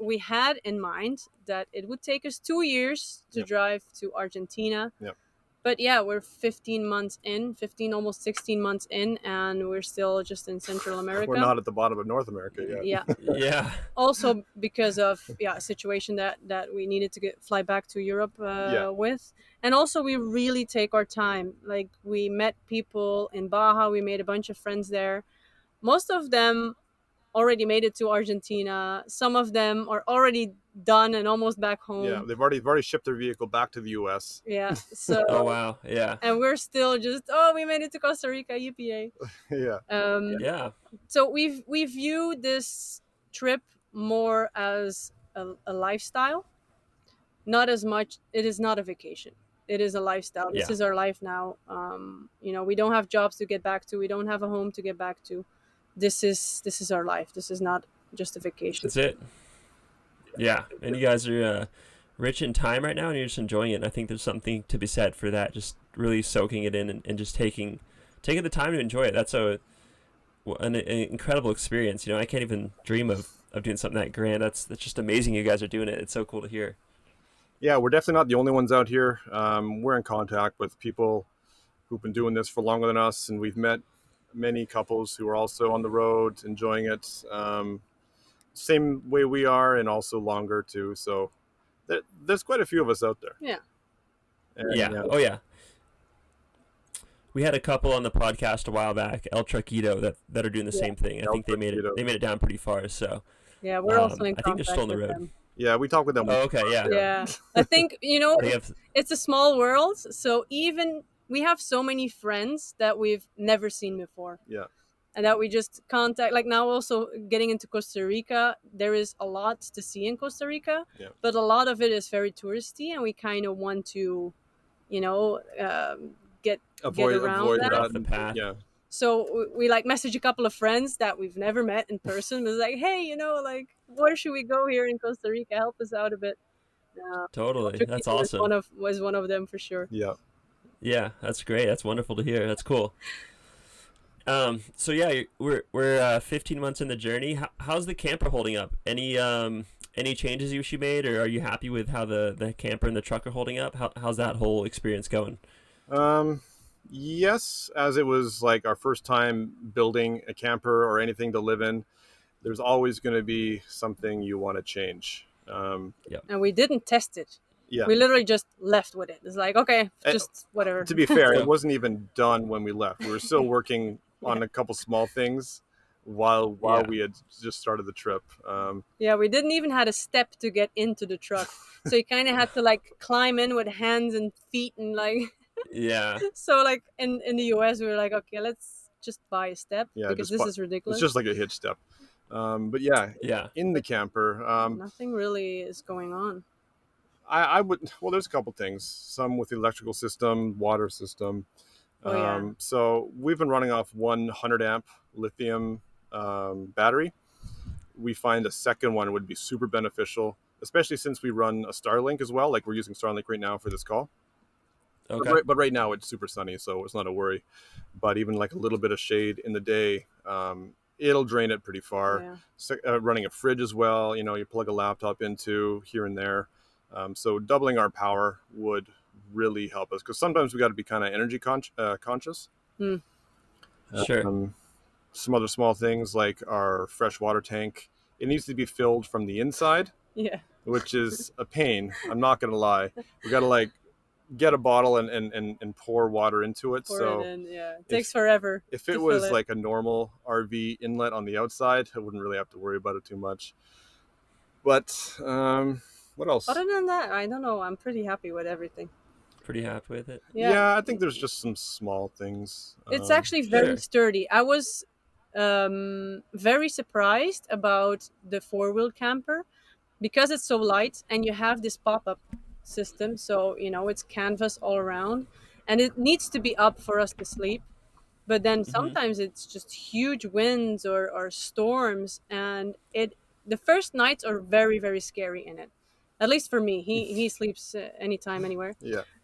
we had in mind that it would take us 2 years to drive to Argentina. Yep. But yeah, we're 15 months in, almost 16 months in, and we're still just in Central America. We're not at the bottom of North America yet. Yeah. Yeah. Also because of a situation that we needed to fly back to Europe with. And also we really take our time. Like, we met people in Baja. We made a bunch of friends there. Most of them already made it to Argentina. Some of them are already done and almost back home. Yeah, they've already shipped their vehicle back to the U.S. Yeah. So. Oh wow. Yeah. And we're still just we made it to Costa Rica, yippee! Yeah. Yeah. So we view this trip more as a lifestyle, not as much. It is not a vacation. It is a lifestyle. This Yeah. is our life now. We don't have jobs to get back to. We don't have a home to get back to. This is our life. This is not just a vacation. That's it. Yeah, and you guys are rich in time right now, and you're just enjoying it. And I think there's something to be said for that. Just really soaking it in and just taking the time to enjoy it. That's an incredible experience. I can't even dream of doing something that grand. That's just amazing. You guys are doing it. It's so cool to hear. Yeah, we're definitely not the only ones out here. We're in contact with people who've been doing this for longer than us, and we've met many couples who are also on the road enjoying it. Same way we are, and also longer too. So there's quite a few of us out there. Yeah. And, Yeah. Oh yeah. We had a couple on the podcast a while back, El Truquito, that are doing the same thing. I think they made it down pretty far. So Yeah, we're also in I contact think they're still on the with road. them. Yeah, we talk with them. Oh, okay. Yeah. Yeah, I think They have, it's a small world, so even we have so many friends that we've never seen before. Yeah. And that we just contact, like now also getting into Costa Rica, there is a lot to see in Costa Rica, Yeah. but a lot of it is very touristy, and we kind of want to, get around that. off the path. Yeah. So we like message a couple of friends that we've never met in person. It's like, hey, like where should we go here in Costa Rica? Help us out a bit. Totally. That's Truquillo awesome. was one of them for sure. Yeah. Yeah, that's great. That's wonderful to hear. That's cool. So yeah, we're 15 months in the journey. How's the camper holding up? Any changes you made, or are you happy with how the camper and the truck are holding up? How's that whole experience going? Yes, as it was like our first time building a camper or anything to live in, there's always going to be something you want to change. And we didn't test it. Yeah. We literally just left with it. It's like, okay, just whatever. To be fair, it wasn't even done when we left. We were still working on a couple small things while we had just started the trip. Yeah, we didn't even had a step to get into the truck. So you kind of had to like climb in with hands and feet and like... Yeah. So like in the US, we were like, okay, let's just buy a step because this is ridiculous. It's just like a hitch step. But yeah, in the camper, nothing really is going on. I would, well, there's a couple things, some with the electrical system, water system. So we've been running off 100 amp lithium battery. We find a second one would be super beneficial, especially since we run a Starlink as well. Like we're using Starlink right now for this call. Okay. But right now it's super sunny, so it's not a worry. But even like a little bit of shade in the day, it'll drain it pretty far. Yeah. So, running a fridge as well, you plug a laptop into here and there. So doubling our power would really help us, because sometimes we got to be kind of energy conscious. Sure. Some other small things like our fresh water tank, it needs to be filled from the inside. Yeah. Which is a pain. I'm not gonna lie. We got to like get a bottle and pour water into it. It takes forever. If it was like a normal RV inlet on the outside, I wouldn't really have to worry about it too much. But what else? Other than that, I don't know. I'm pretty happy with everything. Pretty happy with it. Yeah, I think there's just some small things. It's actually very sturdy. I was very surprised about the 4-wheel camper because it's so light and you have this pop-up system, so it's canvas all around, and it needs to be up for us to sleep, but then sometimes it's just huge winds or storms, and the first nights are very, very scary in it, at least for me. He sleeps anytime, anywhere.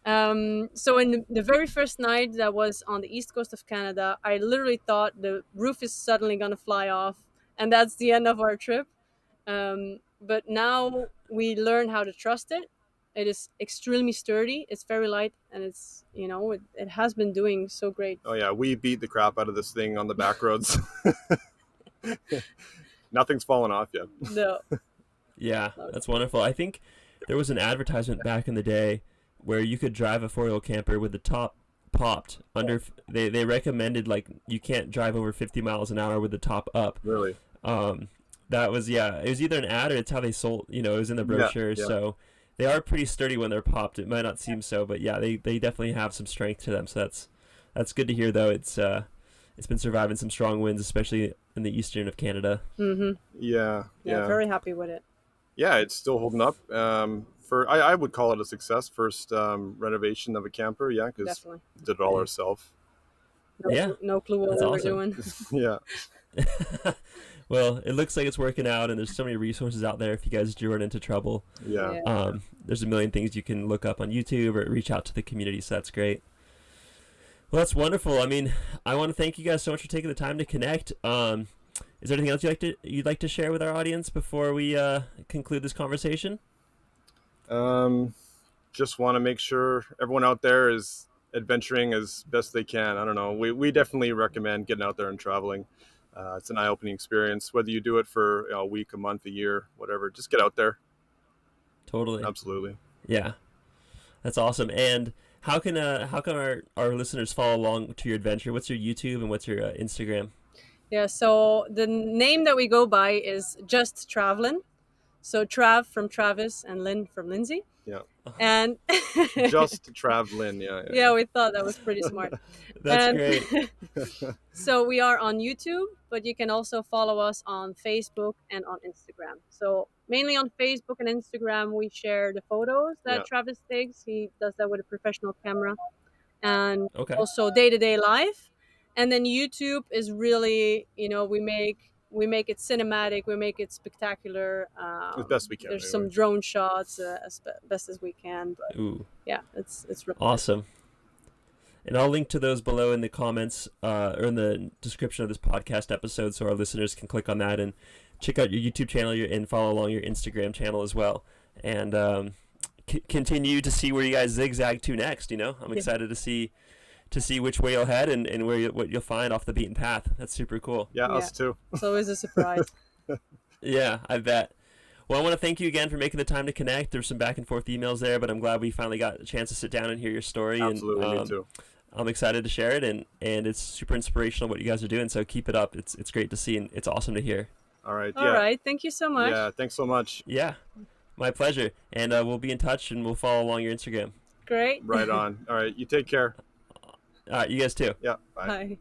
So in the very first night that was on the east coast of Canada, I literally thought the roof is suddenly gonna fly off and that's the end of our trip. But now we learn how to trust it. It is extremely sturdy. It's very light, and it's it has been doing so great. Oh yeah, we beat the crap out of this thing on the back roads. Nothing's fallen off yet. No. Yeah, that's wonderful. I think there was an advertisement back in the day where you could drive a 4-wheel camper with the top popped under. They recommended like you can't drive over 50 miles an hour with the top up. Really? That was it was either an ad or it's how they sold. It was in the brochure. Yeah. So they are pretty sturdy when they're popped. It might not seem so, but yeah, they definitely have some strength to them. So that's good to hear. Though it's it's been surviving some strong winds, especially in the eastern of Canada. Mm-hmm. Yeah. Very happy with it. Yeah, it's still holding up. I would call it a success. First renovation of a camper. Yeah, because Definitely. did it all ourselves. No clue what That's we were awesome. doing. Yeah. Well, it looks like it's working out, and there's so many resources out there if you guys do run into trouble. Yeah. There's a million things you can look up on YouTube or reach out to the community, so that's great. Well, that's wonderful. I mean, I want to thank you guys so much for taking the time to connect. Is there anything else you'd like to share with our audience before we conclude this conversation? Just want to make sure everyone out there is adventuring as best they can. I don't know. We definitely recommend getting out there and traveling. It's an eye-opening experience. Whether you do it for a week, a month, a year, whatever, just get out there. Totally. Absolutely. Yeah, that's awesome. And how can our listeners follow along to your adventure? What's your YouTube and what's your Instagram? Yeah, so the name that we go by is Just Travelin'. So Trav from Travis and Lynn from Linsay. Yeah. And Just traveling. Yeah. yeah, we thought that was pretty smart. That's great. So we are on YouTube, but you can also follow us on Facebook and on Instagram. So mainly on Facebook and Instagram, we share the photos that Travis takes. He does that with a professional camera, and also day-to-day life. And then YouTube is really, we make it cinematic, we make it spectacular. As best we can. There's some drone shots as best as we can. But Ooh. Yeah, it's really awesome. And I'll link to those below in the comments or in the description of this podcast episode, so our listeners can click on that and check out your YouTube channel and follow along your Instagram channel as well. And continue to see where you guys zigzag to next. I'm excited to see which way you'll head and what you'll find off the beaten path. That's super cool. Yeah, us too. It's always a surprise. Yeah, I bet. Well, I want to thank you again for making the time to connect. There's some back and forth emails there, but I'm glad we finally got a chance to sit down and hear your story. Absolutely, and, me too. I'm excited to share it, and it's super inspirational what you guys are doing, so keep it up. It's great to see, and it's awesome to hear. All right. All right. Thank you so much. Yeah, thanks so much. Yeah, my pleasure. And we'll be in touch, and we'll follow along your Instagram. Great. Right on. All right, you take care. All right, you guys too. Yeah, bye. Bye.